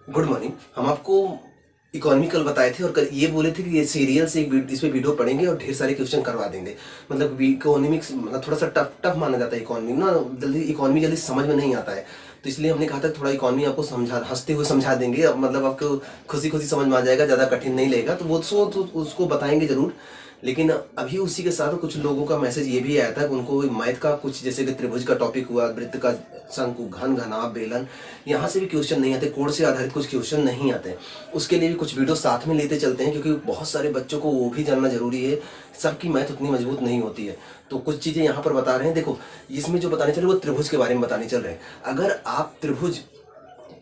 Good morning. हम आपको economy कल बताए थे और कल ये बोले थे कि ये सीरियल से इस पे वीडियो पढ़ेंगे और ढेर सारे क्वेश्चन करवा देंगे। मतलब इकोनॉमिक्स मतलब थोड़ा सा टफ टफ माना जाता है इकोनॉमी ना, जल्दी इकोनॉमी जल्दी समझ में नहीं आता है। तो इसलिए हमने कहा था थोड़ा इकोनॉमी आपको समझा, हंसते हुए समझा देंगे। अब मतलब आपको खुशी खुशी समझ में आ जाएगा, ज़्यादा कठिन नहीं लगेगा। तो वो तो उसको बताएंगे ज़रूर। लेकिन अभी उसी के साथ कुछ लोगों का मैसेज ये भी आया था कि उनको मैथ का कुछ, जैसे कि त्रिभुज का टॉपिक हुआ, वृत्त का, शंकु, घन, घनाभ, बेलन, यहाँ से भी क्वेश्चन नहीं आते, कोड से आधारित कुछ क्वेश्चन नहीं आते। उसके लिए भी कुछ वीडियो साथ में लेते चलते हैं, क्योंकि बहुत सारे बच्चों को वो भी जानना जरूरी है। सबकी मैथ उतनी मजबूत नहीं होती है। तो कुछ चीज़ें यहाँ पर बता रहे हैं। देखो, इसमें जो बताने चल रहे हैं वो त्रिभुज के बारे में बताने चल रहे हैं। अगर आप त्रिभुज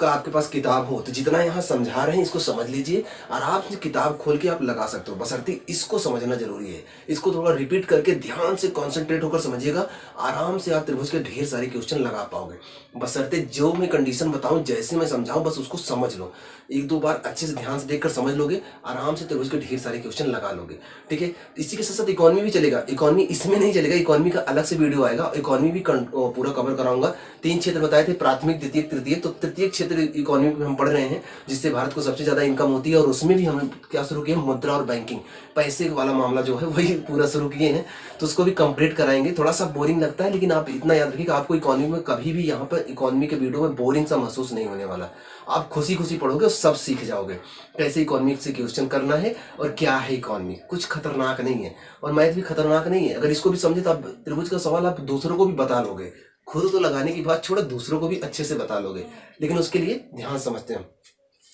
का आपके पास किताब हो तो जितना यहाँ समझा रहे हैं इसको समझ लीजिए, और आप किताब खोल के आप लगा सकते हो। बशर्ते इसको समझना जरूरी है। इसको थोड़ा रिपीट करके ध्यान से कॉन्सेंट्रेट होकर समझिएगा, आराम से आप त्रिभुज के ढेर सारे क्वेश्चन लगा पाओगे। बशर्ते जो मैं कंडीशन बताऊं, जैसे मैं समझाऊं, बस उसको समझ लो। एक दो बार अच्छे से ध्यान से देखकर समझ लोगे, आराम से त्रिभुज के ढेर सारे क्वेश्चन लगा लोगे। ठीक है, इसी के साथ साथ इकोनॉमी भी चलेगा। इकोनॉमी इसमें नहीं चलेगा, इकोनॉमी का अलग से वीडियो आएगा। इकोनॉमी भी पूरा कवर कराऊंगा। 3 क्षेत्र बताए थे, प्राथमिक, द्वितीय, तृतीय। तो तृतीय क्षेत्र इकोनॉमी में हम पढ़ रहे हैं, जिससे भारत को सबसे ज्यादा इनकम होती है। और उसमें भी हम क्या शुरू किए, मुद्रा और बैंकिंग, पैसे वाला मामला जो है वही पूरा शुरू किए हैं। तो उसको भी कंप्लीट कराएंगे। थोड़ा सा बोरिंग लगता है, लेकिन आप इतना याद रखिए कि आपको इकोनॉमी में कभी भी यहाँ पर इकोनॉमी के वीडियो में बोरिंग सा महसूस नहीं होने वाला। आप खुशी खुशी पढ़ोगे और सब सीख जाओगे, कैसे इकोनॉमी से क्वेश्चन करना है और क्या है इकोनॉमी। कुछ खतरनाक नहीं है, और मैथ भी खतरनाक नहीं है। अगर इसको भी समझे तो आप त्रिभुज का सवाल आप दूसरों को भी बता लोगे। खुद तो लगाने की बात छोड़ो, दूसरों को भी अच्छे से बता लोगे। लेकिन उसके लिए ध्यान समझते हैं।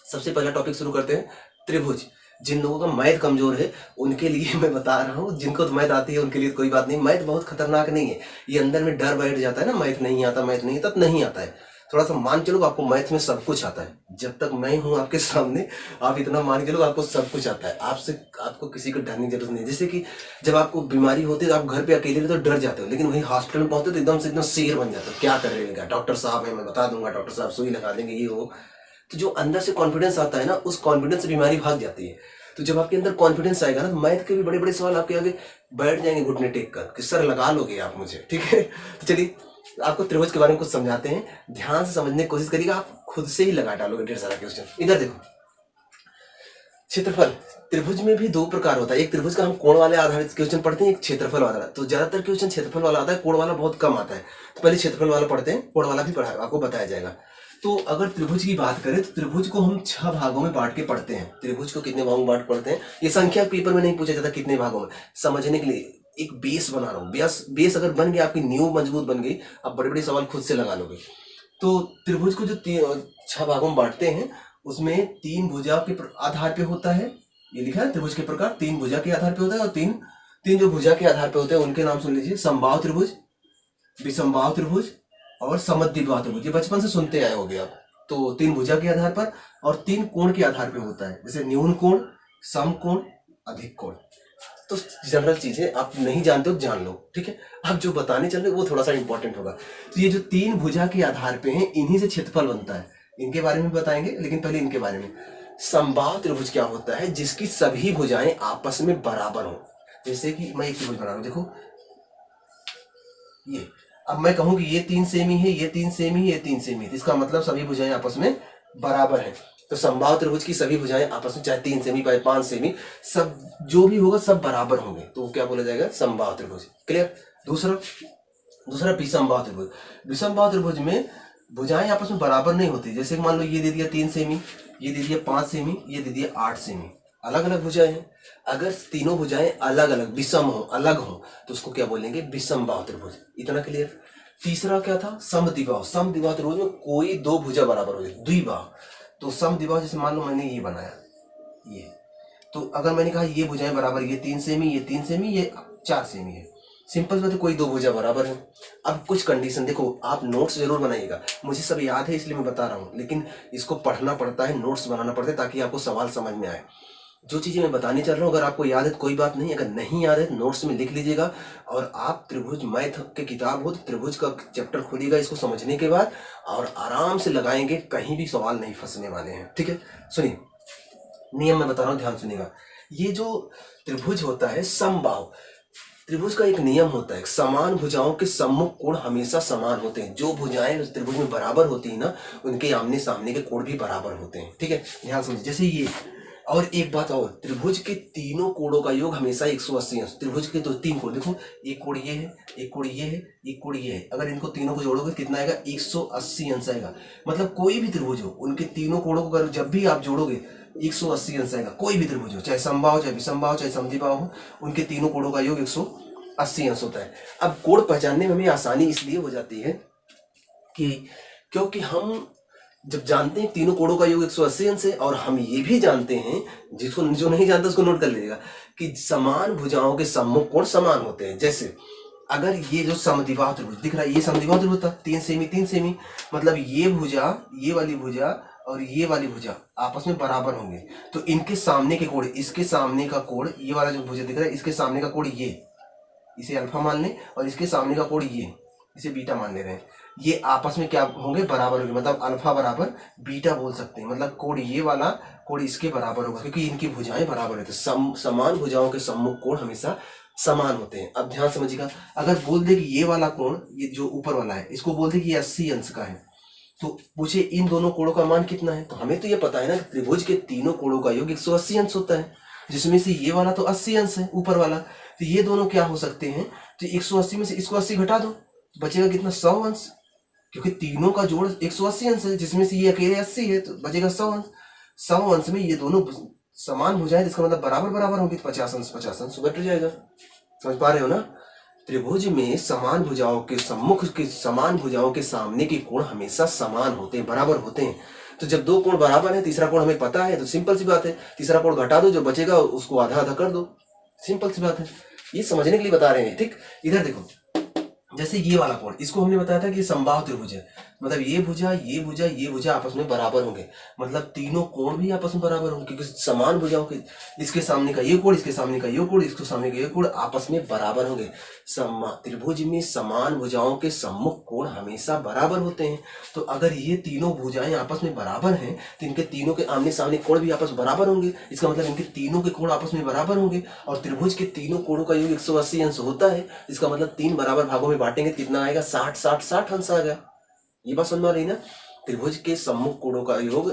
सबसे पहला टॉपिक शुरू करते हैं, त्रिभुज। जिन लोगों का मैथ कमजोर है उनके लिए मैं बता रहा हूँ, जिनको तो मैथ आती है उनके लिए कोई बात नहीं। मैथ बहुत खतरनाक नहीं है। ये अंदर में डर बैठ जाता है ना, मैथ नहीं आता, मैथ नहीं आता, नहीं आता है। थोड़ा सा मान चलो आपको मैथ में सब कुछ आता है। जब तक मैं हूँ आपके सामने, आप इतना मान के चलो आपको सब कुछ आता है। आपको किसी को डरने की जरूरत नहीं। जैसे कि जब आपको बीमारी होती है तो आप घर पे अकेले रहते हो तो डर जाते हो, लेकिन वही हॉस्पिटल में पहुंचते तो एकदम से एकदम शेर बन जाते हो। क्या कर रहे हैं, डॉक्टर साहब है, मैं बता दूंगा, डॉक्टर साहब सुई लगा देंगे, ये वो। तो जो अंदर से कॉन्फिडेंस आता है ना, उस कॉन्फिडेंस से बीमारी भाग जाती है। तो जब आपके अंदर कॉन्फिडेंस आएगा ना, तो मैथ के भी बड़े बड़े सवाल आपके आगे बैठ जाएंगे घुटने टेक कर कि सर लगा लोगे आप मुझे। ठीक है, तो चलिए आपको त्रिभुज के बारे में कुछ समझाते हैं। ध्यान से समझने की कोशिश करिएगा, आप खुद से ही लगा डालोगे ढेर सारा क्वेश्चन। इधर देखो, क्षेत्रफल। त्रिभुज में भी 2 प्रकार होता है। एक त्रिभुज का हम कोण वाले आधारित क्वेश्चन पढ़ते हैं, एक क्षेत्रफल वाला। तो ज्यादातर क्वेश्चन क्षेत्रफल वाला आता है, कोण वाला बहुत कम आता है। तो पहले क्षेत्रफल वाला पढ़ते हैं, कोण वाला भी पढ़ा आपको बताया जाएगा। तो अगर त्रिभुज की बात करें तो त्रिभुज को हम 6 भागों में बांट के पढ़ते हैं। त्रिभुज को कितने भागों में बांट पढ़ते हैं, ये संख्या पेपर में नहीं पूछा जाता कितने भागों में। समझने के लिए एक बेस बना रहा हूँ। बेस अगर बन गया, आपकी नींव मजबूत बन गई, आप बड़े बड़े सवाल खुद से लगा लोगे। तो त्रिभुज को जो 6 भागों में बांटते हैं, उसमें 3 भुजा के आधार पे होता है। ये लिखा है त्रिभुज के प्रकार 3 भुजा के आधार पे होता है। और तीन तीन जो भुजा के आधार पे होते हैं उनके नाम सुन लीजिए, समबाहु त्रिभुज, विषमबाहु त्रिभुज और समद्विबाहु त्रिभुज। ये बचपन से सुनते आए होगे आप। तो 3 भुजा के आधार पर और 3 कोण के आधार पे होता है, जैसे न्यून कोण, सम कोण, अधिक कोण। तो जनरल चीजें आप नहीं जानते हो, जान लो। ठीक है, अब जो बताने चल रहे वो थोड़ा सा इंपॉर्टेंट होगा। तो ये जो 3 भुजा के आधार पे हैं, इन्हीं से क्षेत्रफल बनता है। इनके बारे में बताएंगे, लेकिन पहले इनके बारे में। समबाहु त्रिभुज क्या होता है, जिसकी सभी भुजाएं आपस में बराबर हो। जैसे कि मैं एक त्रिभुज बना रहा हूं, देखो ये। अब मैं कहूं कि ये 3 सेमी है, ये 3 सेमी, ये 3 सेमी, इसका मतलब सभी भुजाएं आपस में बराबर है। तो समबाहु त्रिभुज की सभी भुजाएं आपस में, चाहे 3 सेमी चाहे 5 सेमी, सब जो भी होगा सब बराबर होंगे। तो क्या बोला जाएगा, समबाहु त्रिभुज। क्लियर। दूसरा दूसरा विषमबाहु त्रिभुज। विषमबाहु त्रिभुज में भुजाएं आपस में बराबर नहीं होती। जैसे मान लो ये दे दिया 3 सेमी, ये दे दिया 5 सेमी, ये दे दिया 8 सेमी, अलग अलग भुजाएं हैं। अगर तीनों भुजाएं अलग अलग विषम हो, अलग हो, तो उसको क्या बोलेंगे, विषमबाहु त्रिभुज। इतना क्लियर। तीसरा क्या था, समद्विबाहु। समद्विबाहु त्रिभुज में कोई 2 भुजा बराबर हो जाए, द्विबाहु। तो समद्विबाहु, जैसे मान लो मैंने ये बनाया, ये, तो अगर मैंने कहा ये भुजाएं बराबर, ये 3 सेमी, ये 3 सेमी, ये 4 सेमी है, सिंपल बात है, कोई 2 भुजा बराबर है। अब कुछ कंडीशन देखो, आप नोट्स जरूर बनाइएगा। मुझे सब याद है इसलिए मैं बता रहा हूँ, लेकिन इसको पढ़ना पड़ता है, नोट्स बनाना पड़ता है, ताकि आपको सवाल समझ में आए। जो चीजें मैं बताने चल रहा हूँ, अगर आपको याद है तो कोई बात नहीं, अगर नहीं याद है तो नोट्स में लिख लीजिएगा। और आप त्रिभुज मैथ की किताब हो तो त्रिभुज का चैप्टर खोलिएगा इसको समझने के बाद, और आराम से लगाएंगे, कहीं भी सवाल नहीं फंसने वाले हैं। ठीक है, सुनिए, नियम मैं बता रहा हूँ, ध्यान सुनिएगा। ये जो त्रिभुज होता है समबाहु, त्रिभुज का एक नियम होता है, समान भुजाओं के सम्मुख कोण हमेशा समान होते हैं। जो भुजाएं उस त्रिभुज में बराबर होती है ना, उनके आमने सामने के कोण भी बराबर होते हैं। ठीक है, ध्यान समझिए। जैसे ये, और एक बात और, त्रिभुज के तीनों कोणों का योग हमेशा 180 अंश। त्रिभुज के तो तीन कोण देखो, एक कोण ये है, एक कोण ये है, एक कोण ये है। अगर इनको तीनों को जोड़ोगे कितना आएगा? 180 अंश आएगा। मतलब कोई भी त्रिभुज हो, उनके तीनों कोणों को अगर जब भी आप जोड़ोगे 180 अंश आएगा। कोई भी त्रिभुज हो, चाहे समबाहु, चाहे विषमबाहु, चाहे समद्विबाहु हो, उनके तीनों कोणों का योग 180 अंश होता है। अब कोण पहचानने में हमें आसानी इसलिए हो जाती है कि क्योंकि हम जब जानते हैं तीनों कोणों का योग 180 अंश है, और हम ये भी जानते हैं, जिसको जो नहीं जानता उसको नोट कर लीजिएगा, कि समान भुजाओं के सम्मुख कोण समान होते हैं। जैसे अगर ये जो समद्विबाहु त्रिभुज दिख रहा है, ये समद्विबाहु त्रिभुज था, 3 सेमी 3 सेमी, मतलब ये भुजा, ये वाली भुजा और ये वाली भुजा आपस में बराबर होंगे। तो इनके सामने के कोण, इसके सामने का कोण, ये वाला जो भुजा दिख रहा है, इसके सामने का कोण ये, इसे अल्फा मान लें, और इसके सामने का कोण ये, इसे बीटा मान ले रहे हैं। ये आपस में क्या होंगे? बराबर होंगे। मतलब अल्फा बराबर बीटा बोल सकते हैं। मतलब कोण ये वाला कोण इसके बराबर होगा, क्योंकि इनकी भुजाएं बराबर होती है। समान भुजाओं के सम्मुख कोण हमेशा समान होते हैं। अब ध्यान समझिएगा, अगर बोल दे कि ये वाला कोण, ये जो ऊपर वाला है, इसको बोल दे कि ये 80 अंश का है, तो पूछे इन दोनों कोणों का मान कितना है? तो हमें तो ये पता है ना कि त्रिभुज के तीनों कोणों का योग 180 अंश होता है, जिसमें से ये वाला तो 80 अंश है, ऊपर वाला। तो ये दोनों क्या हो सकते हैं? तो 180 में से इसको 80 घटा दो, बचेगा कितना? 100 अंश, क्योंकि तीनों का जोड़ 180 अंश है, जिसमें से ये अकेले 80 है, तो बचेगा 100 अंश। 100 अंश में ये दोनों समान हो जाए, इसका मतलब बराबर बराबर होंगे, 50 अंश 50 अंश घट जाएगा। समझ पा रहे हो ना? त्रिभुज में समान भुजाओं के सम्मुख के समान भुजाओं के सामने के कोण हमेशा समान होते हैं, बराबर होते हैं। तो जब दो कोण बराबर है, तीसरा कोण हमें पता है, तो सिंपल सी बात है, तीसरा कोण घटा दो, जो बचेगा उसको आधा आधा कर दो। सिंपल सी बात है, ये समझने के लिए बता रहे हैं। ठीक, इधर देखो, जैसे ये वाला कोण, इसको हमने बताया था कि ये समबाहु त्रिभुज है। मतलब ये भुजा, ये भुजा, ये भुजा आपस में बराबर होंगे, मतलब तीनों कोण भी आपस में बराबर होंगे, क्योंकि समान भुजाओं के, इसके सामने का ये कोण, इसके सामने का ये कोण, इसके सामने का ये कोण आपस में बराबर होंगे। त्रिभुज में समान भुजाओं के सम्मुख कोण हमेशा बराबर होते हैं। तो अगर ये तीनों भुजाएं आपस में बराबर हैं, तो इनके तीनों के आमने सामने कोण भी आपस में बराबर होंगे। इसका मतलब इनके तीनों के कोण आपस में बराबर होंगे, और त्रिभुज के तीनों कोणों का योग 180 अंश होता है। इसका मतलब 3 बराबर भागों में बांटेंगे, कितना आएगा? 60 60 60 अंश आ गया। ये बात समझ में आ रही ना? त्रिभुज के सम्मुख कोणों का योग,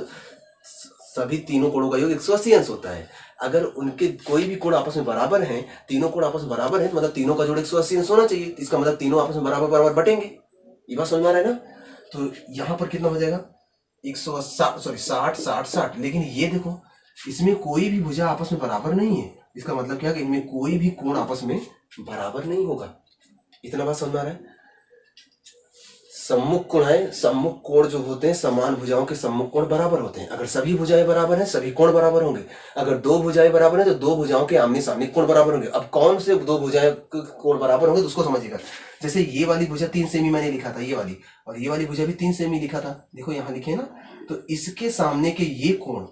सभी तीनों कोणों का योग 180 अंश होता है। अगर उनके कोई भी कोण आपस में बराबर हैं, तीनों कोण आपस में बराबर हैं, तो मतलब तीनों का जोड़ 180 अंश होना चाहिए। इसका मतलब तीनों आपस में बराबर बराबर बटेंगे। ये बात समझ में आ रहा है ना? तो यहाँ पर कितना हो जाएगा? 180 60 60 60। लेकिन ये देखो, इसमें कोई भी भुजा आपस में बराबर नहीं है। इसका मतलब क्या है कि इनमें कोई भी कोण आपस में बराबर नहीं होगा। इतना बात समझ में आ रहा है? सम्मुख कोण है, सम्मुख कोण जो होते हैं, समान भुजाओं के सम्मुख कोण बराबर होते हैं। अगर सभी भुजाएं बराबर हैं, सभी कोण बराबर होंगे। अगर दो भुजाएं बराबर हैं, तो दो भुजाओं के आमने सामने कोण बराबर होंगे। अब कौन से दो भुजाएं कोण बराबर होंगे, तो उसको समझिएगा। जैसे ये वाली भुजा 3 सेमी मैंने लिखा था, ये वाली, और ये वाली भुजा भी 3 सेमी लिखा था। देखो यहाँ लिखे ना, तो इसके सामने के ये कोण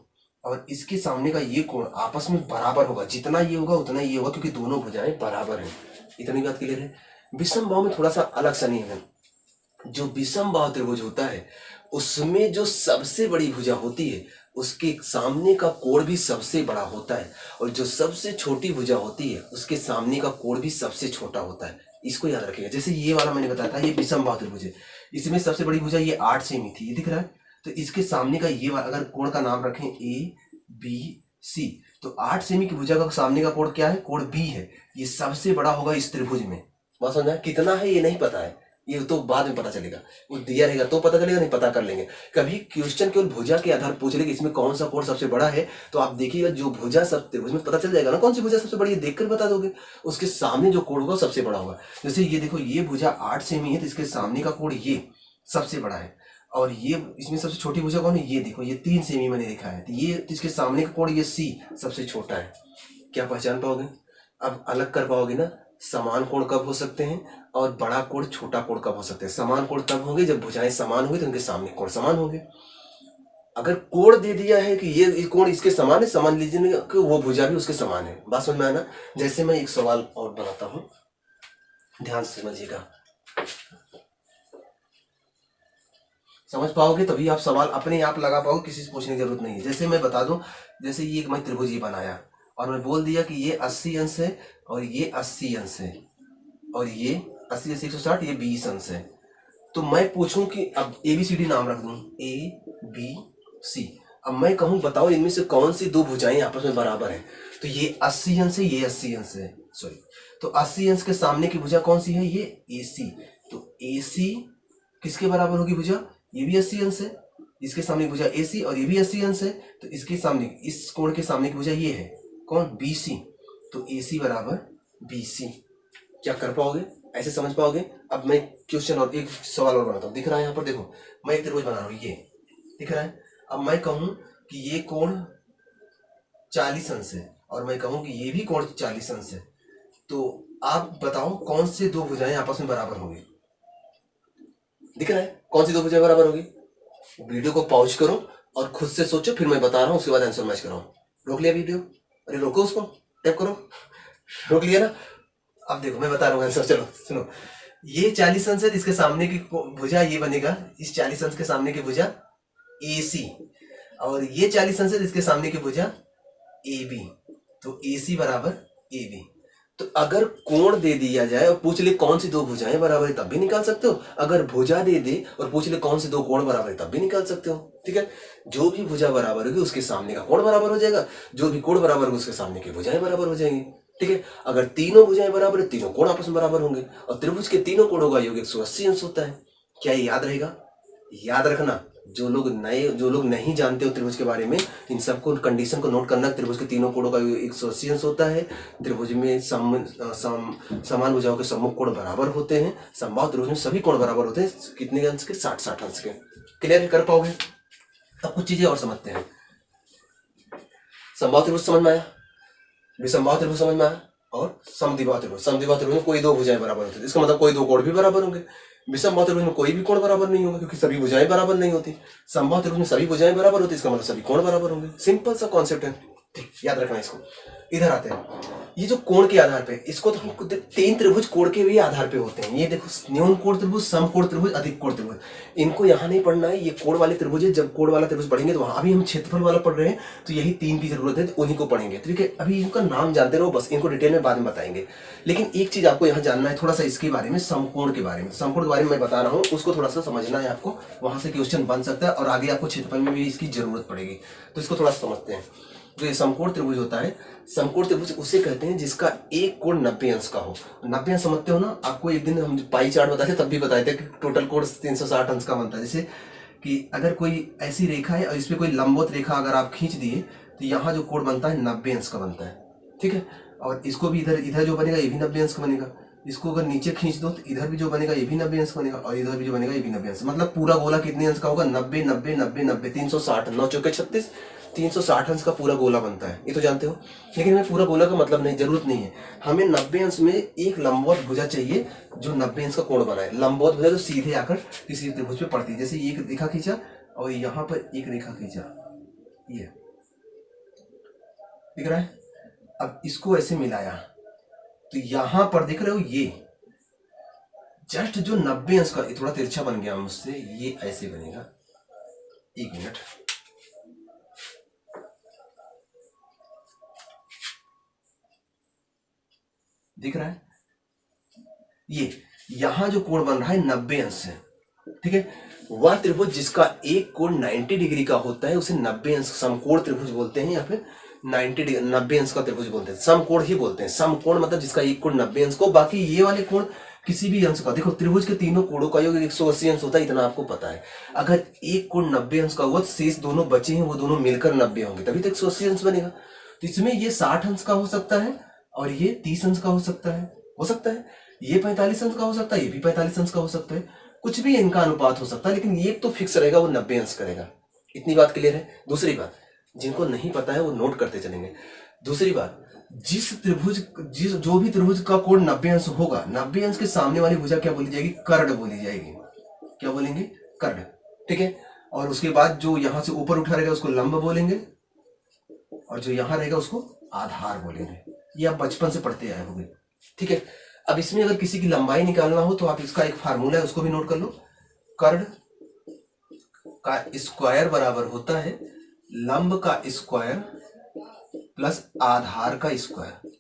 और इसके सामने का ये कोण आपस में बराबर होगा। जितना ये होगा उतना ये होगा, क्योंकि दोनों भुजाएं बराबर हैं। इतनी बात क्लियर है? विषम बाहु में थोड़ा सा अलग सा नियम है। जो विषम बाहु त्रिभुज होता है, उसमें जो सबसे बड़ी भुजा होती है, उसके सामने का कोण भी सबसे बड़ा होता है, और जो सबसे छोटी भुजा होती है, उसके सामने का कोण भी सबसे छोटा होता है। इसको याद रखिएगा। जैसे ये वाला मैंने बताया था, ये विषम बाहु त्रिभुज है। इसमें सबसे बड़ी भुजा ये 8 सेमी थी, ये दिख रहा है। तो इसके सामने का ये वाला, अगर कोण का नाम रखें ABC, तो 8 सेमी की भुजा का सामने का कोण क्या है? कोण B है। ये सबसे बड़ा होगा इस त्रिभुज में। बात समझा? कितना है ये नहीं पता है, ये तो बाद में पता चलेगा। वो दिया रहेगा तो पता चलेगा, नहीं पता कर लेंगे। कभी क्वेश्चन केवल भुजा के आधार पूछ लेगा इसमें कौन सा कोण सबसे बड़ा है, तो आप देखिएगा जो भुजा सब त्रिभुज में पता चल जाएगा ना कौन सी भुजा सबसे बड़ी है, देखकर बता दोगे। उसके सामने जो कोण होगा सबसे बड़ा होगा। जैसे ये देखो, ये भुजा 8 सेमी है, तो इसके सामने का कोण ये सबसे बड़ा है। और ये इसमें सबसे छोटी भुजा कौन है? ये देखो, ये 3 सेमी मैंने लिखा है, तो ये इसके सामने का कोण ये C सबसे छोटा है। क्या पहचान पाओगे? अब अलग कर पाओगे ना, समान कोण कब हो सकते हैं और बड़ा कोण छोटा कोण कब हो सकते हैं? समान कोण तब होंगे जब भुजाएं समान होंगी, तो उनके सामने कोण समान होंगे। अगर कोण दे दिया है कि ये कोण इसके समान है, समझ लीजिए कि वो भुजा भी उसके समान है। बात समझ में आना? जैसे मैं एक सवाल और बनाता हूं, ध्यान से समझिएगा। समझ पाओगे तभी आप सवाल अपने आप लगा पाओगे, किसी से पूछने की जरूरत नहीं है। जैसे मैं बता दूं, जैसे ये एक मैं त्रिभुज बनाया और मैं बोल दिया कि ये 80 अंश है और ये 80 अंश है, और ये 80 80 160, ये 20 अंश है। तो मैं पूछूं कि अब ABCD नाम रख दूं, ABC। अब मैं कहूं बताओ इनमें से कौन सी दो भुजाएं आपस में बराबर हैं। तो ये 80 अंश है, ये 80 अंश है, सॉरी। तो 80 अंश के सामने की भुजा कौन सी है, ये AC। तो AC किसके बराबर होगी भुजा, ये भी 80 अंश है, इसके सामने की भुजा AC और ये भी 80 अंश है। तो इसके सामने, इस कोण के सामने की भुजा ये है कौन, BC। तो AC बराबर BC। क्या कर पाओगे, ऐसे समझ पाओगे। अब मैं क्वेश्चन और एक सवाल और बनाता हूँ। दिख रहा है यहाँ पर, देखो मैं एक त्रिभुज बना रहा हूँ, ये दिख रहा है। अब मैं कहूँ कि ये कोण 40 अंश है और मैं कहूँ कि ये भी कोण 40 अंश है, तो आप बताओ कौन से दो भुजाएं आपस में बराबर होंगी। दिख रहा है कौन सी दो भुजाएं बराबर होगी। वीडियो को पॉज करो और खुद से सोचो, फिर मैं बता रहा हूँ, उसके बाद आंसर मैच कराओ। रोक लिया वीडियो, अरे रोको उसको, टैप करो, रोक लिया ना। अब देखो मैं बता रहा हूँ आंसर, चलो सुनो। ये 40 अंश है, इसके सामने की भुजा ये बनेगा, इस 40 अंश के सामने की भुजा AC। और ये 40 अंश है, इसके सामने की भुजा AB। तो AC बराबर AB। तो अगर कोण दे दिया जाए और पूछ ले कौन सी दो भुजाएं बराबर है, तब भी निकाल सकते हो। अगर भुजा दे दे और पूछ ले कौन से दो कोण बराबर है, तब भी निकाल सकते हो। ठीक है, जो भी भुजा बराबर होगी उसके सामने का कोण बराबर हो जाएगा, जो भी कोण बराबर होगा उसके सामने की भुजाएं बराबर हो जाएंगी। ठीक है, अगर तीनों भुजाएं बराबर है, तीनों कोण आपस में बराबर होंगे और त्रिभुज के तीनों कोणों का योग 180 अंश होता है। क्या ये याद रहेगा, याद रखना। जो लोग नहीं जानते हो त्रिभुज के बारे में, इन सबको कंडीशन को नोट करना। त्रिभुज के तीनों कोणों का 180 अंश होता है। त्रिभुज में समान भुजाओं के सम्मुख कोण बराबर होते हैं। समबाहु त्रिभुज में सभी कोण बराबर होते हैं, कितने अंश के, 60 अंश के। क्लियर कर पाओगे। अब कुछ चीजें और समझते हैं। समबाहु त्रिभुज समझ में आया, विसंबाहु त्रिभुज समझ में आया, और समद्विबाहु त्रिभुज। समद्विबाहु त्रिभुज में कोई दो भुजाएं बराबर होती है, इसका मतलब कोई दो कोण भी बराबर होंगे। विषमबाहु त्रिभुज में कोई भी कोण बराबर नहीं होगा, क्योंकि सभी भुजाएं बराबर नहीं होती। समबाहु त्रिभुज में सभी भुजाएं बराबर होती है, इसका मतलब सभी कोण बराबर होंगे। सिंपल सा कॉन्सेप्ट है, ठीक, याद रखना इसको। इधर आते हैं, ये जो कोण के आधार पे, इसको तो हम तीन त्रिभुज कोण के भी आधार पे होते हैं। ये देखो, न्यून कोण त्रिभुज, समकोण त्रिभुज, अधिक कोण त्रिभुज। इनको यहाँ नहीं पढ़ना है, ये कोण वाले त्रिभुज है। जब कोण वाला त्रिभुज पढ़ेंगे तो वहां, अभी हम क्षेत्रफल वाला पढ़ रहे हैं, तो यही तीन की जरूरत है, तो उन्हीं को पढ़ेंगे। ठीक है, अभी इनका नाम जानते रहो बस, इनको डिटेल में बाद में बताएंगे। लेकिन एक चीज आपको यहाँ जानना है थोड़ा सा, इसके बारे में, समकोण के बारे में। समकोण के बारे में मैं बता रहा हूँ, उसको थोड़ा सा समझना है आपको, वहां से क्वेश्चन बन सकता है और आगे आपको क्षेत्रफल में भी इसकी जरूरत पड़ेगी, तो इसको थोड़ा समझते हैं। जो ये समकोण त्रिभुज होता है, समकोण त्रिभुज उसे कहते हैं जिसका एक कोण 90 अंश का हो। 90 अंश समझते हो ना। आपको एक दिन हम पाई चार्ट बताते तब भी बताए थे कि टोटल कोण 360 अंश का बनता है। जैसे कि अगर कोई ऐसी रेखा है और इस पर कोई लंबवत रेखा अगर आप खींच दिए, तो यहाँ जो कोण बनता है 90 अंश का बनता है। ठीक है, और इसको भी इधर जो बनेगा ये भी 90 अंश का बनेगा। इसको अगर नीचे खींच दो तो इधर भी जो बनेगा ये भी 90 अंश बनेगा, और इधर भी जो बनेगा ये भी 90 अंश। मतलब पूरा गोला कितने अंश का होगा, 90 90 90 90, 360, 9 चौके 36, 360 अंश का पूरा गोला बनता है। ये तो जानते हो। लेकिन हमें पूरा गोला का मतलब नहीं, जरूरत नहीं है। हमें 90 अंश में एक लंबवत भुजा चाहिए जो 90 अंश का कोण बनाए। लंबवत भुजा जो सीधे आकर किसी त्रिभुज पे पड़ती है। जैसे एक रेखा खींचा और यहाँ पर एक रेखा खींचा, ये दिख रहा है। अब इसको ऐसे मिलाया तो यहां पर देख रहे हो, ये जस्ट जो 90 अंश का, थोड़ा तिरछा बन गया मुझसे, ये ऐसे बनेगा। एक मिनट, दिख रहा है। ये यहां जो कोण बन रहा है 90 अंश है। ठीक है, वह त्रिभुज जिसका एक कोण 90 डिग्री का होता है उसे 90 अंश समकोण त्रिभुज बोलते हैं, या फिर 90 अंश का त्रिभुज बोलते हैं। समकोण ही बोलते हैं। समकोण मतलब जिसका एक कोण 90 अंश को, बाकी ये वाले कोण किसी भी अंश का। देखो, त्रिभुज के तीनों कोणों का योग 180 अंश होता है, इतना आपको पता है। अगर एक कोण 90 अंश का हुआ तो शेष दोनों बचे हैं वो दोनों मिलकर 90 होंगे, तभी तो 180 अंश बनेगा। तो इसमें ये 60 अंश का हो सकता है और ये 30 अंश का हो सकता है, ये 45 अंश का हो सकता है, ये भी 45 अंश का हो सकता है। कुछ भी इनका अनुपात हो सकता है, लेकिन ये तो फिक्स रहेगा, वो 90 अंश करेगा। इतनी बात क्लियर है। दूसरी बात, जिनको नहीं पता है वो नोट करते चलेंगे। दूसरी बात, जो भी त्रिभुज का कोण 90 अंश होगा, 90 अंश के सामने वाली भुजा क्या बोली जाएगी, कर्ण बोली जाएगी। क्या बोलेंगे, कर्ण। ठीक है, और उसके बाद जो यहां से ऊपर उठा रहेगा उसको लंब बोलेंगे, और जो यहां रहेगा उसको आधार बोलेंगे। ये आप बचपन से पढ़ते आए होंगे। ठीक है, अब इसमें अगर किसी की लंबाई निकालना हो तो आप इसका एक फार्मूला है, उसको भी नोट कर लो। कर्ण का स्क्वायर बराबर होता है लंब का स्क्वायर प्लस आधार का स्क्वायर।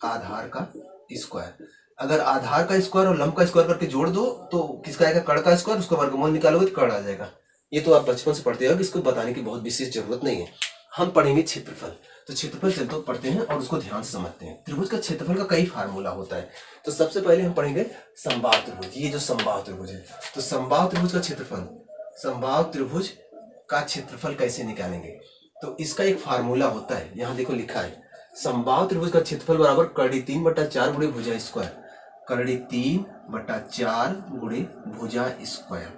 आधार का स्क्वायर अगर आधार का स्क्वायर और लंब का स्क्वायर करके जोड़ दो तो किसका आएगा, कर्ण का स्क्वायर, उसका वर्गमूल निकालोगे तो कर्ण आ जाएगा। ये तो आप बचपन से पढ़ते हो, इसको बताने की बहुत विशेष जरूरत नहीं है। हम पढ़ेंगे क्षेत्रफल। तो क्षेत्रफल चलते तो पढ़ते हैं और उसको ध्यान से समझते हैं। त्रिभुज का क्षेत्रफल का कई फार्मूला होता है। तो सबसे पहले हम पढ़ेंगे समबाहु त्रिभुज। ये जो समबाहु त्रिभुज है, तो समबाहु त्रिभुज का क्षेत्रफल, समबाहु त्रिभुज का क्षेत्रफल कैसे निकालेंगे, तो इसका एक फार्मूला होता है। यहाँ देखो लिखा है, समबाहु त्रिभुज का क्षेत्रफल बराबर कर्णी 3/4 गुणे भुजा स्क्वायर, कर्णी 3/4 गुणे भुजा स्क्वायर।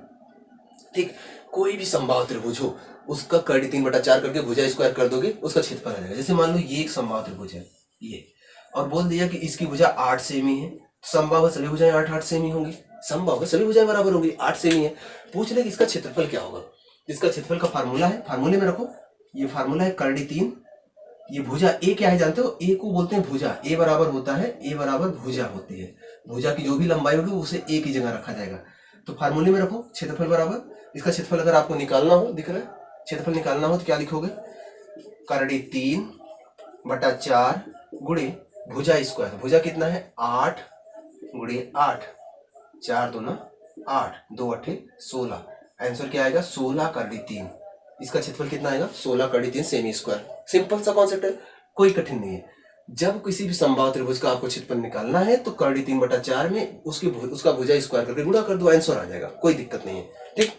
ठीक, कोई भी समबाहु त्रिभुज हो उसका कर्णी 3/4 करके भुजा स्क्वायर कर दोगे, उसका क्षेत्रफल आ जाएगा। जैसे मान लो ये एक समबाहु त्रिभुज है ये, और बोल दिया कि इसकी भुजा 8 सेमी है। समबाहु सभी भुजाएं 8 सेमी होंगी, समबाहु सभी भुजाएं बराबर होंगी, 8 सेमी है। पूछ ले कि इसका क्षेत्रफल क्या होगा। इसका क्षेत्रफल का फार्मूला है, फार्मूले में रखो, ये फार्मूला है कर्णी 3, ये भुजा ए क्या है जानते हो, ए को बोलते हैं भुजा, ए बराबर होता है, ए बराबर भुजा होती है। भुजा की जो भी लंबाई होगी उसे ए की जगह रखा जाएगा। तो फार्मूले में रखो क्षेत्रफल बराबर, इसका क्षेत्रफल अगर आपको निकालना हो, दिख रहा है, क्षेत्रफल निकालना हो तो क्या लिखोगे, कर्णी 3/4 गुणे भुजा स्क्वायर। भुजा कितना है 8 गुणे 8, 4 दूना 8, 2 8 16। आंसर क्या आएगा 16 कर्णी 3। इसका क्षेत्रफल कितना आएगा 16 कर्णी 3 सेमी स्क्वायर। सिंपल सा कॉन्सेप्ट है, कोई कठिन नहीं है। जब किसी भी समबाहु त्रिभुज का आपको क्षेत्रफल निकालना है तो कर्णी 3/4 में उसका भुजा स्क्वायर करके गुणा कर दो, आंसर आ जाएगा, कोई दिक्कत नहीं है। ठीक,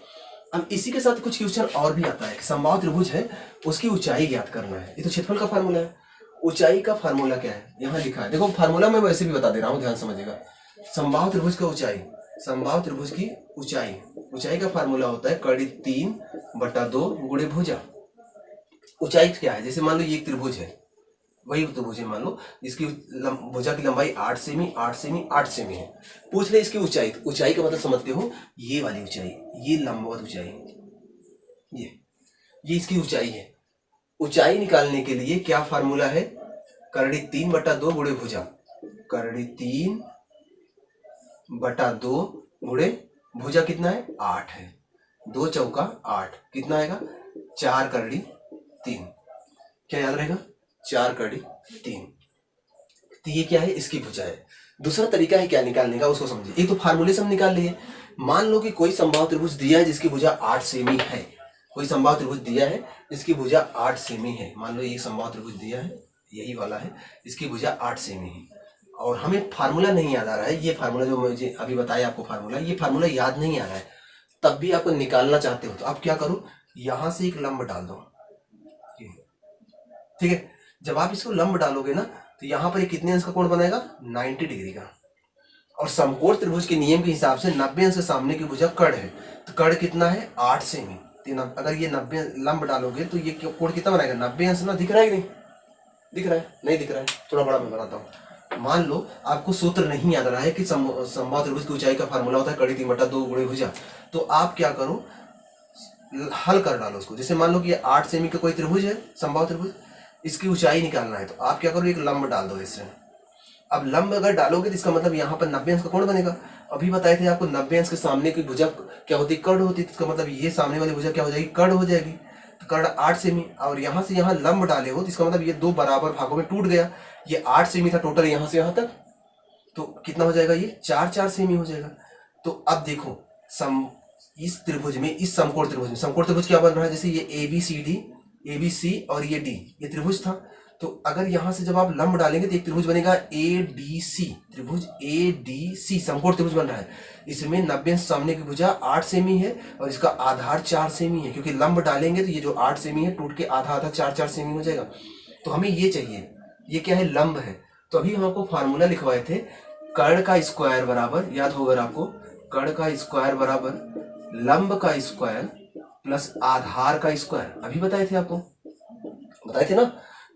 अब इसी के साथ कुछ क्वेश्चन और भी आता है कि समबाहु त्रिभुज है उसकी ऊंचाई ज्ञात करना है। ये तो क्षेत्रफल का फार्मूला है, ऊंचाई का फार्मूला क्या है यहाँ लिखा है, देखो फार्मूला मैं वैसे भी बता दे रहा हूँ, ध्यान समझिएगा। समबाहु त्रिभुज का ऊंचाई, समबाहु त्रिभुज की ऊंचाई, ऊंचाई का फार्मूला होता है कर्णी 3/2 गुणे भुजा। ऊंचाई क्या है, जैसे मान लो ये एक त्रिभुज है, वही त्रिभुज है मान लो, इसकी भुजा की लंबाई 8 सेमी 8 सेमी 8 सेमी है। पूछ ले इसकी ऊंचाई, ऊंचाई का मतलब समझते हो, ये वाली ऊंचाई, ये लंबवत ऊंचाई, ये इसकी ऊंचाई है। ऊंचाई निकालने के लिए क्या फार्मूला है, कर्णी 3/2 गुणे भुजा, कर्णी 3/2 गुणे भुजा कितना है 8 है, 2 चौका 8, कितना आएगा 4 कर्णी 3। क्या याद रहेगा 4 कर्णी 3। तो ये क्या है, इसकी भुजा है। दूसरा तरीका है क्या निकालने का, उसको समझिए। एक तो फार्मूले से हम निकाल लिए, मान लो कि कोई समबाहु त्रिभुज दिया है जिसकी भुजा 8 सेमी है, कोई समबाहु त्रिभुज दिया है जिसकी भुजा 8 सेमी है। मान लो ये समबाहु त्रिभुज दिया है, यही वाला है, इसकी भुजा 8 सेमी है, और हमें फार्मूला नहीं याद आ रहा है। ये फार्मूला जो मुझे अभी बताया आपको फार्मूला, ये फार्मूला याद नहीं आ रहा है, तब भी आपको निकालना चाहते हो तो आप क्या करो, यहां से एक लंब डाल दो। ठीक है, जब आप इसको लंब डालोगे ना तो यहाँ पर कितने अंश का कोण बनाएगा 90 डिग्री का। और समकोण त्रिभुज के नियम के हिसाब से 90 अंश के सामने की भुजा कर्ण है, तो कर्ण कितना है 8 सेमी। तो अगर ये 90 लंब डालोगे तो ये कोण कितना बनाएगा 90 अंश ना, दिख रहा है कि नहीं, दिख रहा है, नहीं दिख रहा है, थोड़ा बड़ा मैं बनाता हूँ। मान लो आपको सूत्र नहीं याद रहा है कि समबाहु त्रिभुज की ऊंचाई का फार्मूला होता है कर्णी 3/2 गुणे भुजा, तो आप क्या करो हल कर डालो उसको। जैसे मान लो कि 8 सेमी का कोई त्रिभुज है समबाहु त्रिभुज, इसकी ऊंचाई निकालना है, तो आप क्या करो एक लंब डाल दो इससे। अब लंब अगर डालोगे तो इसका मतलब यहाँ पर 90 अंश का कोण बनेगा। अभी बताए थे आपको 90 अंश के सामने की भुजा क्या होती है कर्ण होती है, तो इसका मतलब ये सामने वाली भुजा क्या हो जाएगी कर्ण हो जाएगी। तो कर्ण 8 सेमी, और यहाँ से यहाँ लंब डाले हो तो इसका मतलब ये 2 बराबर भागों में टूट गया। ये 8 सेमी था टोटल यहाँ से यहाँ तक, तो कितना हो जाएगा ये 4 सेमी हो जाएगा। तो अब देखो इस त्रिभुज में, इस समकोण त्रिभुज में, समकोण त्रिभुज क्या बन रहा है, जैसे ये ABC और ये D, ये त्रिभुज था। तो अगर यहां से जब आप लंब डालेंगे तो एक त्रिभुज बनेगा ADC, त्रिभुज ADC समकोण त्रिभुज बन रहा है। इसमें 90 अंश सामने की भुजा 8 सेमी है और इसका आधार 4 सेमी है, क्योंकि लंब डालेंगे तो ये जो 8 सेमी है टूट के आधा आधा 4 सेमी हो जाएगा। तो हमें ये चाहिए, ये क्या है लंब है। तो अभी हम आपको फार्मूला लिखवाए थे, कर्ण का स्क्वायर बराबर, याद होगा आपको, कर्ण का स्क्वायर बराबर लंब का स्क्वायर प्लस आधार का स्क्वायर। अभी बताए थे आपको, बताए थे ना।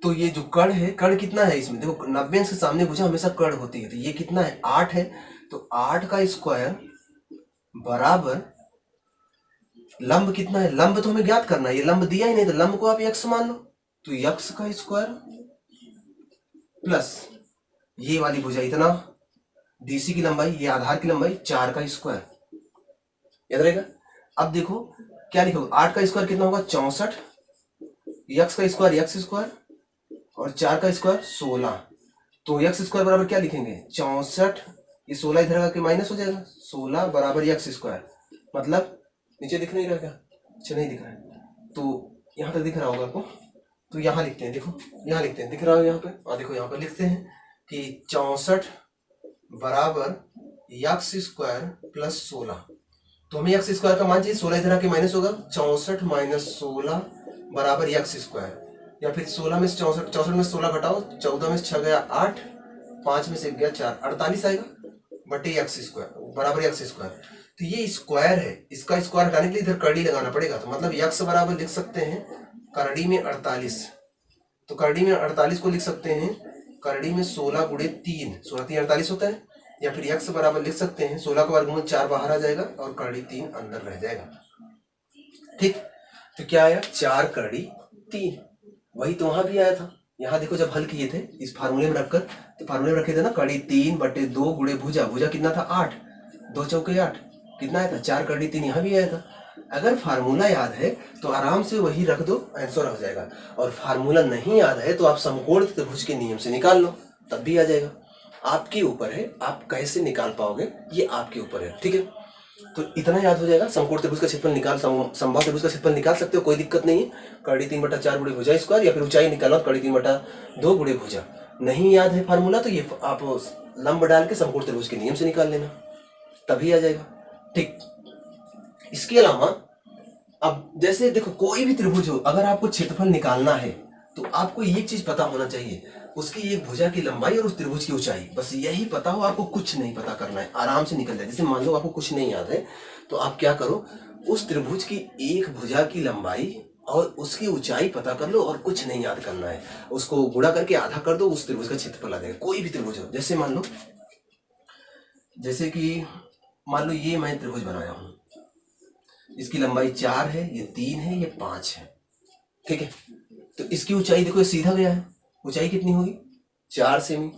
तो ये जो कर्ण है, कर्ण कितना है इसमें देखो 90 अंश के सामने भुजा हमेशा कर्ण होती है, तो ये कितना है 8 है, तो 8 का स्क्वायर बराबर लंब कितना है, लंब तो हमें ज्ञात करना है, ये लंब दिया ही नहीं तो लंब को आप यक्ष मान लो, तो यक्ष का स्क्वायर प्लस ये वाली भुजा इतना DC की लंबाई, ये आधार की लंबाई 4 का स्क्वायर, याद रहेगा। अब देखो क्या लिखोगे, 8 का स्क्वायर कितना होगा 64, यक्स का स्क्वायर यक्स स्क्वायर और 4 का स्क्वायर 16, तो यक्स स्क्वायर बराबर क्या लिखेंगे 64 ये 16 इधर आके माइनस हो जाएगा, 16 बराबर एक्स स्क्वायर, मतलब नीचे दिख नहीं रहा क्या? अच्छा नहीं दिख रहा है तो यहाँ तक दिख रहा होगा आपको, तो यहाँ लिखते हैं, देखो यहाँ लिखते हैं, दिख रहा है यहाँ पे, और देखो यहाँ पर लिखते हैं कि 64 बराबर एक्स स्क्वायर प्लस 16। तो हमें एक्स स्क्वायर का मान चाहिए, 16 इधर आके माइनस होगा, 64 माइनस 16 बराबर एक्स स्क्वायर, या फिर 16 में से 64 में 16 घटाओ, 14 में से 6 गया 8, 5 में से 1 गया 4, 48 आएगा बटे एक्स स्क्वायर बराबर एक्स स्क्वायर। तो ये स्क्वायर है, इसका स्क्वायर हटाने के लिए इधर करड़ी लगाना पड़ेगा, तो मतलब एक्स बराबर लिख सकते हैं करड़ी में 48, तो करड़ी में 48 को लिख सकते हैं करड़ी में 16 गुणे 3, 16 3 48 होता है, या फिर एक्स बराबर लिख सकते हैं 16 का वर्गमूल 4 बाहर आ जाएगा और करड़ी 3 अंदर रह जाएगा। ठीक, तो क्या आया 4 करड़ी 3, वही तो वहां भी आया था। यहाँ देखो जब हल किए थे इस फार्मूले में रखकर, तो फार्मूले में रखे थे ना करड़ी 3 बटे 2 गुणे भुजा, भुजा कितना था 8, 2 चौके 8, कितना आया था 4 करड़ी 3, यहाँ भी आया था। अगर फार्मूला याद है तो आराम से वही रख दो, आंसर हो जाएगा, और फार्मूला नहीं याद है तो आप समकोण त्रिभुज के नियम से निकाल लो, तब भी आ जाएगा। आपके ऊपर है आप कैसे निकाल पाओगे, ये आपके ऊपर है। ठीक है, तो इतना याद हो जाएगा। समकोण त्रिभुज का क्षेत्रफल निकाल, समबाहु त्रिभुज का क्षेत्रफल निकाल सकते हो, कोई दिक्कत नहीं है। करड़ी 3/4 गुणे भुजा स्क्वायर, या फिर ऊंचाई निकालो करड़ी 3/2 गुणे भुजा। नहीं याद है फार्मूला तो ये आप लंब डाल के समकोण त्रिभुज के नियम से निकाल लेना, तभी आ जाएगा। ठीक, इसके अलावा अब जैसे देखो कोई भी त्रिभुज हो, अगर आपको क्षेत्रफल निकालना है तो आपको एक चीज पता होना चाहिए, उसकी एक भुजा की लंबाई और उस त्रिभुज की ऊंचाई, बस यही पता हो, आपको कुछ नहीं पता करना है, आराम से निकल जाए। जैसे मान लो आपको कुछ नहीं याद है तो आप क्या करो, उस त्रिभुज की एक भुजा की लंबाई और उसकी ऊंचाई पता कर लो, और कुछ नहीं याद करना है, उसको गुणा करके आधा कर दो, उस त्रिभुज का क्षेत्रफल आ जाएगा। कोई भी त्रिभुज हो, जैसे मान लो, जैसे कि मान लो ये मैं त्रिभुज बनाया हूं, इसकी लंबाई 4 है, ये 3 है, ये 5 है। ठीक है, तो इसकी ऊंचाई देखो, ये सीधा गया है, ऊंचाई कितनी होगी 4 सेमी।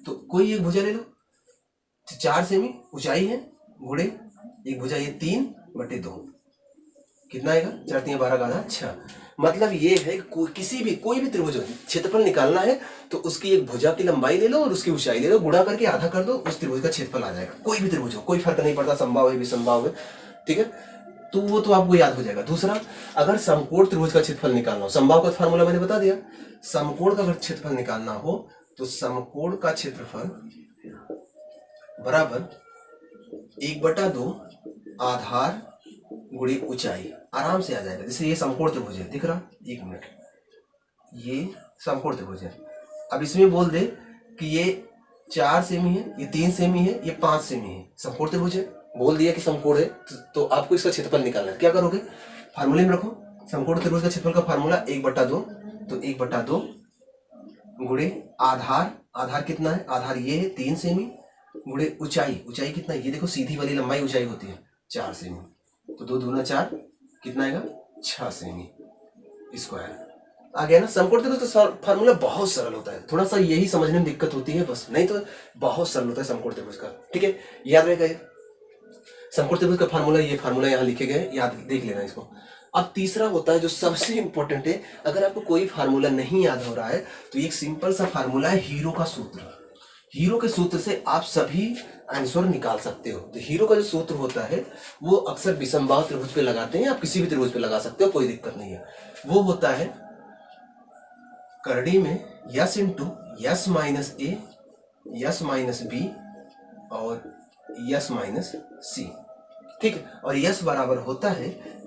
तो कोई एक भुजा ले लो, तो 4 सेमी ऊंचाई है, गुणे एक भुजा, ये 3/2, कितना आएगा 4 3 12 का आधा 6। मतलब ये है किसी भी कोई भी त्रिभुज हो, क्षेत्रफल निकालना है तो उसकी एक भुजा की लंबाई ले लो और उसकी ऊंचाई ले लो, गुणा करके आधा कर दो, उस त्रिभुज का क्षेत्रफल आ जाएगा। कोई भी त्रिभुज हो, कोई फर्क नहीं पड़ता, समबाहु है विसमबाहु है। ठीक है, तो वो तो आपको याद हो जाएगा। दूसरा, अगर समकोण त्रिभुज का क्षेत्रफल निकालना हो, समबाहु का फार्मूला मैंने बता दिया, समकोण का अगर क्षेत्रफल निकालना हो तो समकोण का क्षेत्रफल बराबर 1/2 आधार गुणे ऊंचाई, आराम से आ जाएगा। जैसे ये समकोण त्रिभुज है, दिख रहा, 1 मिनट, ये समकोण त्रिभुज है। अब इसमें बोल दे कि ये 4 सेमी है, ये 3 सेमी है, ये 5 सेमी है, समकोण त्रिभुज है, बोल दिया कि समकोण है, तो आपको इसका क्षेत्रफल निकालना है। क्या करोगे, फार्मूले में रखो, समकोण त्रिभुज का क्षेत्रफल का फार्मूला 1/2, तो 1/2 गुणे आधार, आधार कितना है, आधार ये है 3 सेमी, गुणे ऊंचाई, ऊंचाई कितना है, ये देखो सीधी वाली लंबाई ऊंचाई होती है 4 सेमी, तो 2 दूना 4, कितना आएगा 6 सेमी स्क्वायर। आ गया ना। समकोण त्रिभुज का फार्मूला बहुत सरल होता है, थोड़ा सा यही समझने में दिक्कत होती है बस, नहीं तो बहुत सरल होता है समकोण त्रिभुज का। ठीक है, याद रहेगा ये समकोण त्रिभुज का फार्मूला, ये फार्मूला यहाँ लिखे गए, याद देख लेना इसको। अब तीसरा होता है जो सबसे इंपॉर्टेंट है, अगर आपको कोई फार्मूला नहीं याद हो रहा है तो एक सिंपल सा फार्मूला है हीरो का सूत्र। हीरो के सूत्र से आप सभी आंसर निकाल सकते हो। तो हीरो का जो सूत्र होता है वो अक्सर विषमबाहु त्रिभुज पे लगाते हैं, आप किसी भी त्रिभुज पे लगा सकते हो, कोई दिक्कत नहीं है। वो होता है करड़ी में यस इंटू यस माइनस ए, यस माइनस बी और यस माइनस सी। ठीक है, और यस बराबर होता है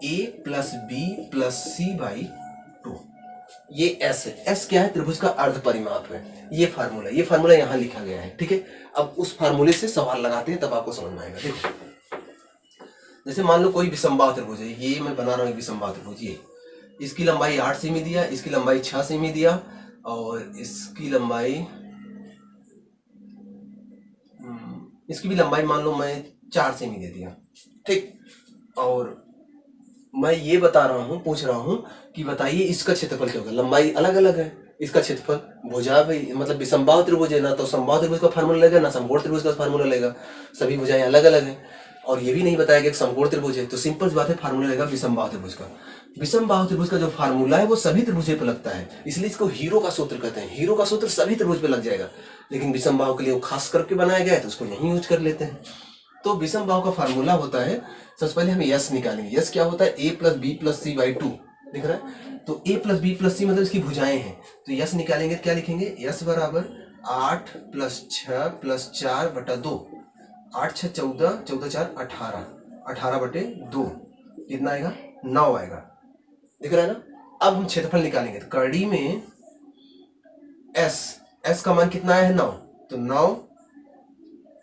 a plus B plus C by 2। ये एस है, एस क्या है, त्रिभुज का अर्ध परिमाप है। ये फार्मूला यहां लिखा गया है। ठीक है, अब उस फार्मूले से सवाल लगाते हैं, तब आपको समझ में आएगा। देखो, जैसे मान लो कोई विषमबाहु त्रिभुज है, ये मैं बना रहा हूं विषमबाहु त्रिभुज, ये इसकी लंबाई 8 सेमी दिया, इसकी लंबाई 6 सेमी दिया, और इसकी भी लंबाई मान लो मैं 4 सेमी दे दिया। ठीक, और मैं ये बता रहा हूँ, पूछ रहा हूँ कि बताइए इसका क्षेत्रफल क्या होगा। लंबाई अलग अलग है, इसका क्षेत्रफल, भुजा भाई मतलब विषमबाहु त्रिभुज है ना, तो समबाहु त्रिभुज का फार्मूला लेगा ना समकोण त्रिभुज का फार्मूला लेगा, सभी भुजाएं अलग अलग है। और ये भी नहीं बताया गया कि समकोण त्रिभुज है, तो सिंपल सी बात है, फार्मूला लगेगा विषमबाहु त्रिभुज का। विषमबाहु त्रिभुज का जो फार्मूला है वो सभी त्रिभुजों पे लगता है, इसलिए इसको हीरो का सूत्र कहते हैं। हीरो का सूत्र सभी त्रिभुज पे लग जाएगा, लेकिन विषमबाहु के लिए वो खास करके बनाया गया है तो उसको यही यूज कर लेते हैं। तो विषमबाहु का फार्मूला होता है, सबसे पहले हम यस निकालेंगे। यस क्या होता है, a + b + c / 2 दिख रहा है, तो a + b + c मतलब इसकी भुजाएं हैं। तो यस निकालेंगे क्या लिखेंगे, यस बराबर 8 + 6 + 4/2, 8 6 14, 14 4 18, 18/2 कितना आएगा, 9 आएगा, दिख रहा है ना। अब हम क्षेत्रफल निकालेंगे, तो कड़ी में एस का मान कितना आया है, 9, तो 9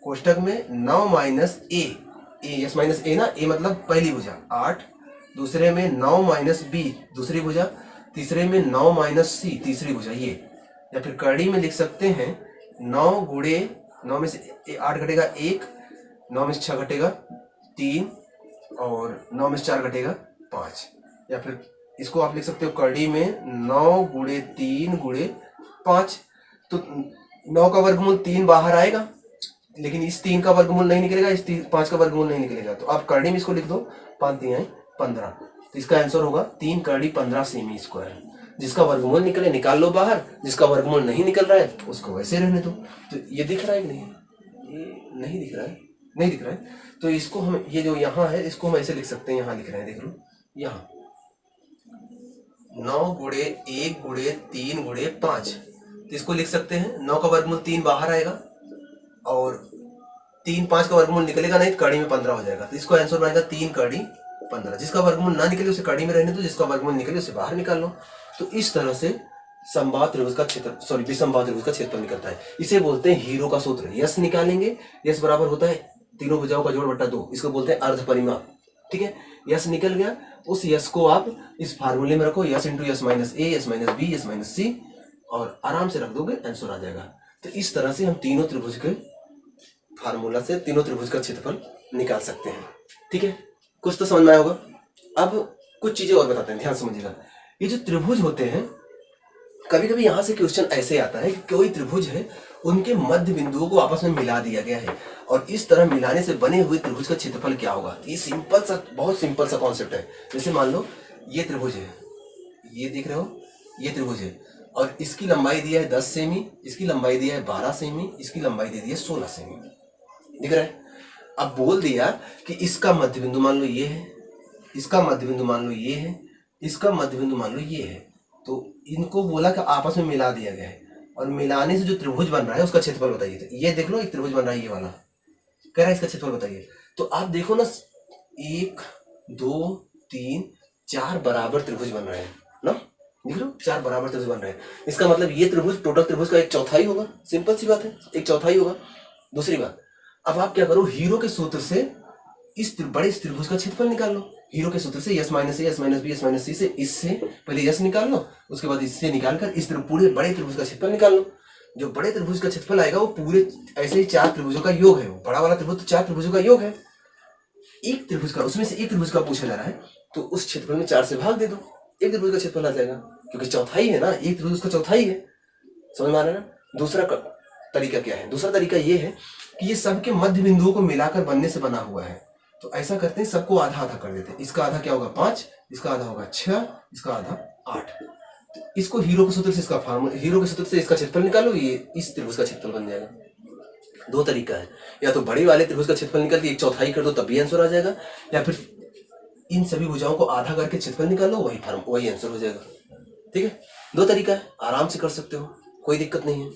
कोष्टक में 9 - a, एस माइनस ए ना, ए मतलब पहली भुजा 8, दूसरे में 9 - b दूसरी भुजा, तीसरे में 9 - c तीसरी भुजा, ये। या फिर कड़ी में लिख सकते हैं 9 गुणे 9 में से 8 घटेगा 1, 9 में से 6 घटेगा 3, और 9 में से 4 घटेगा 5। या फिर इसको आप लिख सकते हो कड़ी में 9 गुणे 3 गुणे 5, तो 9 का वर्गमूल 3 बाहर आएगा, लेकिन इस 3 का वर्गमूल नहीं निकलेगा, इस 5 का वर्गमूल नहीं निकलेगा, तो आप कड़ी में इसको लिख दो 5 3 15, तो इसका आंसर होगा 3 कड़ी 15 सेमी स्क्वायर। जिसका वर्गमूल निकले निकाल लो बाहर, जिसका वर्गमूल नहीं निकल रहा है उसको वैसे रहने दो। तो ये दिख रहा है कि नहीं, ये नहीं दिख रहा है, नहीं दिख रहा है, तो इसको हम, ये जो यहाँ है इसको हम ऐसे लिख सकते हैं, यहाँ लिख रहे हैं, देख लो यहाँ 9 गुणे 1 गुणे 3 गुणे 5, तो इसको लिख सकते हैं 9 का वर्गमूल 3 बाहर आएगा, और 3 5 का वर्गमूल निकलेगा नहीं, तो कड़ी में 15 हो जाएगा, तो इसको आंसर बनेगा 3 कड़ी 15। जिसका वर्गमूल ना निकले उसे कड़ी में रहने दो, जिसका वर्गमूल निकले उसे बाहर निकाल लो। तो इस तरह से समबाहु त्रिभुज का क्षेत्र, सॉरी विषमबाहु त्रिभुज का क्षेत्रफल निकलता है। इसे बोलते हैं हीरो का सूत्र। यस निकालेंगे, यस बराबर होता है तीनों भुजाओं का जोड़ बट्टा 2, इसको बोलते हैं अर्ध परिमाप, ठीक है। यस निकल गया, उस यस को आप इस फार्मूले में रखो, यस इंटू यस माइनस ए, yes minus b, s minus c, और आराम से रख दोगे, आंसर आ जाएगा। तो इस तरह से हम तीनों त्रिभुज के फार्मूला से तीनों त्रिभुज का क्षेत्रफल निकाल सकते हैं, ठीक है। कुछ तो समझ में आया होगा। अब कुछ चीजें और बताते हैं, ध्यान समझिएगा। ये जो त्रिभुज होते हैं, कभी कभी यहाँ से क्वेश्चन ऐसे आता है कि कोई त्रिभुज है, उनके मध्य बिंदुओं को आपस में मिला दिया गया है, और इस तरह मिलाने से बने हुए त्रिभुज का क्षेत्रफल क्या होगा। ये सिंपल सा, बहुत सिंपल सा कॉन्सेप्ट है। जैसे मान लो ये त्रिभुज है, ये देख रहे हो, ये त्रिभुज है, और इसकी लंबाई दिया है 10 सेमी, इसकी लंबाई दिया है 12 सेमी, इसकी लंबाई दे दी है 16 सेमी, दिख रहा है। अब बोल दिया कि इसका मध्य बिंदु मान लो ये है, इसका मध्य बिंदु मान लो ये है, इसका मध्य बिंदु मान लो ये है, तो इनको बोला कि आपस में मिला दिया गया है, और मिलाने से जो त्रिभुज बन रहा है उसका क्षेत्रफल बताइए। तो ये देख लो, एक त्रिभुज बन रहा है, ये वाला कह रहा है इसका क्षेत्रफल बताइए। तो आप देखो ना, 1 2 3 4 बराबर त्रिभुज बन रहे हैं ना, देख लो 4 बराबर त्रिभुज बन रहे हैं। इसका मतलब ये त्रिभुज टोटल त्रिभुज का 1/4 होगा, सिंपल सी बात है, 1/4 होगा। दूसरी बात, अब आप क्या करो, हीरो के सूत्र से इस बड़े त्रिभुज का क्षेत्रफल निकाल लो। हीरो के सूत्र से यस माइनस ए, yes minus b, s minus c से, इससे पहले यस निकाल लो, उसके बाद इससे निकालकर इस पूरे बड़े त्रिभुज का क्षेत्रफल निकाल लो। जो बड़े त्रिभुज का क्षेत्रफल आएगा वो पूरे ऐसे ही 4 त्रिभुजों का योग है। वो बड़ा वाला त्रिभुज तो 4 त्रिभुजों का योग है। एक त्रिभुज का, उसमें से एक त्रिभुज का पूछा जा रहा है, तो उस क्षेत्रफल में 4 से भाग दे दो, एक त्रिभुज का क्षेत्रफल आ जाएगा, क्योंकि चौथाई है ना, एक त्रिभुज का चौथाई है, समझ में आ रहा है ना। दूसरा तरीका क्या है, दूसरा तरीका ये है कि ये सबके मध्य बिंदुओं को मिलाकर बनने से बना हुआ है। तो ऐसा करते हैं, सबको आधा आधा कर देते हैं। इसका आधा क्या होगा 5, इसका आधा होगा 6, इसका आधा 8। तो इसको हीरो के सूत्र से, इसका फार्मूला, हीरो के सूत्र से इसका क्षेत्रफल निकालो, ये इस त्रिभुज का क्षेत्रफल बन जाएगा। 2 तरीका है, या तो बड़ी वाले त्रिभुज का क्षेत्रफल निकाल के 1/4 कर दो तब भी आंसर आ जाएगा, या फिर इन सभी भुजाओं को आधा करके क्षेत्रफल निकालो, वही आंसर हो जाएगा, ठीक है। 2 तरीका है, आराम से कर सकते हो, कोई दिक्कत नहीं है,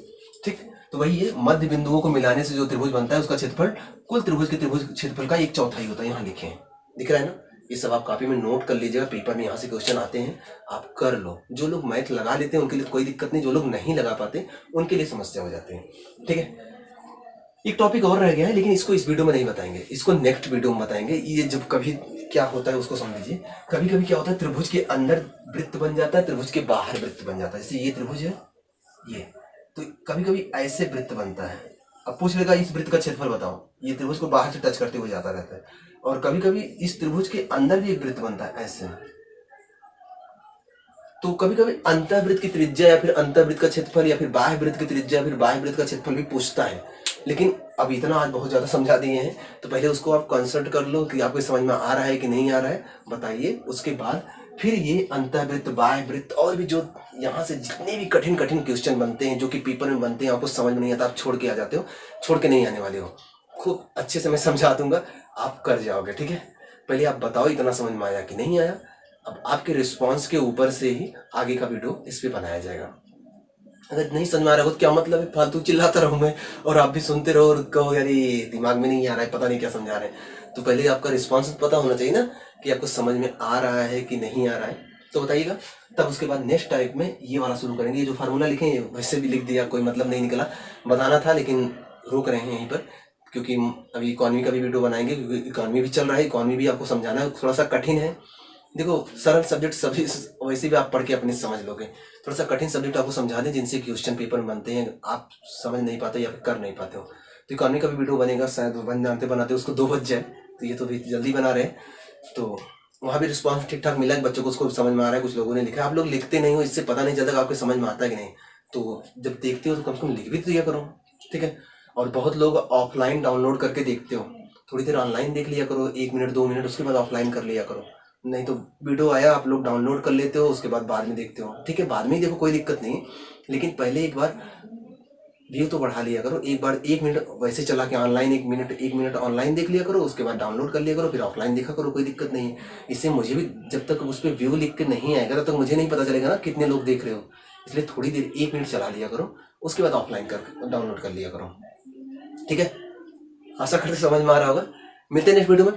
ठीक। तो वही है, मध्य बिंदुओं को मिलाने से जो त्रिभुज बनता है उसका क्षेत्रफल कुल त्रिभुज के त्रिभुज क्षेत्रफल का 1/4 होता है। यहाँ लिखे हैं, दिख रहा है ना। ये सब आप कॉपी में नोट कर लीजिएगा, पेपर में यहाँ से क्वेश्चन आते हैं, आप कर लो। जो लोग मैथ लगा लेते हैं उनके लिए कोई दिक्कत नहीं, जो लोग नहीं लगा पाते उनके लिए समस्या हो जाती है, ठीक है। एक टॉपिक और रह गया है, लेकिन इसको इस वीडियो में नहीं बताएंगे, इसको नेक्स्ट वीडियो में बताएंगे। ये जब कभी क्या होता है उसको समझ लीजिए। कभी कभी क्या होता है, त्रिभुज के अंदर वृत्त बन जाता है, त्रिभुज के बाहर वृत्त बन जाता है। जैसे ये त्रिभुज है, ये तो कभी कभी ऐसे वृत्त बनता है। अब पूछ लेगा इस वृत्त का क्षेत्रफल बताओ, ये त्रिभुज को बाहर से टच करते हुए जाता रहता है। और कभी कभी इस त्रिभुज के अंदर भी एक वृत्त बनता है ऐसे। तो कभी कभी अंतःवृत्त की त्रिज्या या फिर अंतःवृत्त का क्षेत्रफल, या फिर बाह्य वृत्त की त्रिज्या या फिर बाह्य वृत्त का क्षेत्रफल भी पूछता है। लेकिन अब इतना आज बहुत ज़्यादा समझा दिए हैं, तो पहले उसको आप कंसल्ट कर लो कि आपको समझ में आ रहा है कि नहीं आ रहा है, बताइए। उसके बाद फिर ये अंतःवृत्त, बाह्यवृत्त और भी जो यहाँ से जितने भी कठिन कठिन क्वेश्चन बनते हैं, जो कि पेपर में बनते हैं, आपको समझ में नहीं आता, आप छोड़ के आ जाते हो, छोड़ के नहीं आने वाले हो। खूब अच्छे से मैं समझा दूंगा, आप कर जाओगे, ठीक है। पहले आप बताओ इतना समझ में आया कि नहीं आया। अब आपके रिस्पॉन्स के ऊपर से ही आगे का वीडियो इस पे बनाया जाएगा। अगर नहीं समझ में आ रहा हो तो क्या मतलब है, फालतू चिल्लाता रहूं मैं और आप भी सुनते रहो और कहो यार ये दिमाग में नहीं आ रहा है, पता नहीं क्या समझा रहे हैं। तो पहले आपका रिस्पॉन्स पता होना चाहिए ना कि आपको समझ में आ रहा है कि नहीं आ रहा है, तो बताइएगा। तब उसके बाद नेक्स्ट टाइप में ये वाला शुरू करेंगे। ये जो फार्मूला लिखे हैं वैसे भी लिख दिया, कोई मतलब नहीं निकला, बताना था लेकिन रोक रहे हैं यहीं पर, क्योंकि अभी इकॉनमी का भी वीडियो बनाएंगे, क्योंकि इकॉनमी भी चल रहा है। इकॉनमी भी आपको समझाना है, थोड़ा सा कठिन है। देखो सरल सब्जेक्ट सभी वैसे भी आप पढ़ के अपने समझ लोगे, थोड़ा सा कठिन सब्जेक्ट आपको समझा दें जिनसे क्वेश्चन पेपर में बनते हैं, आप समझ नहीं पाते या फिर कर नहीं पाते हो। तो इकॉनमी का भी वीडियो बनेगा, शायद बन जानते बनाते उसको 2 बज जाए, तो ये तो भी जल्दी बना रहे हैं। तो वहाँ भी रिस्पॉन्स ठीक ठाक मिला है, बच्चों को उसको समझ में आ रहा है। कुछ लोगों ने लिखा, आप लोग लिखते नहीं हो, इससे पता नहीं चलता कि आपको समझ में आता है कि नहीं। तो जब देखते हो तो कम से कम लिख भी तो दिया करो, ठीक है। और बहुत लोग ऑफलाइन डाउनलोड करके देखते हो, थोड़ी देर ऑनलाइन देख लिया करो, 1 मिनट 2 मिनट, उसके बाद ऑफलाइन कर लिया करो। नहीं तो वीडियो आया आप लोग डाउनलोड कर लेते हो, उसके बाद में देखते हो, ठीक है। बाद में ही देखो, कोई दिक्कत नहीं, लेकिन पहले एक बार व्यू तो बढ़ा लिया करो। एक बार 1 मिनट वैसे चला के ऑनलाइन 1 मिनट ऑनलाइन देख लिया करो, उसके बाद डाउनलोड कर लिया करो, फिर ऑफलाइन देखा करो, कोई दिक्कत नहीं है। इससे मुझे भी जब तक उस पर व्यू लिख के नहीं आएगा तब तक मुझे नहीं पता चलेगा ना कितने लोग देख रहे हो। इसलिए थोड़ी देर 1 मिनट चला लिया करो, उसके बाद ऑफलाइन कर डाउनलोड कर लिया करो, ठीक है। आशा करते समझ में आ रहा होगा। मिलते हैं नेक्स्ट वीडियो में।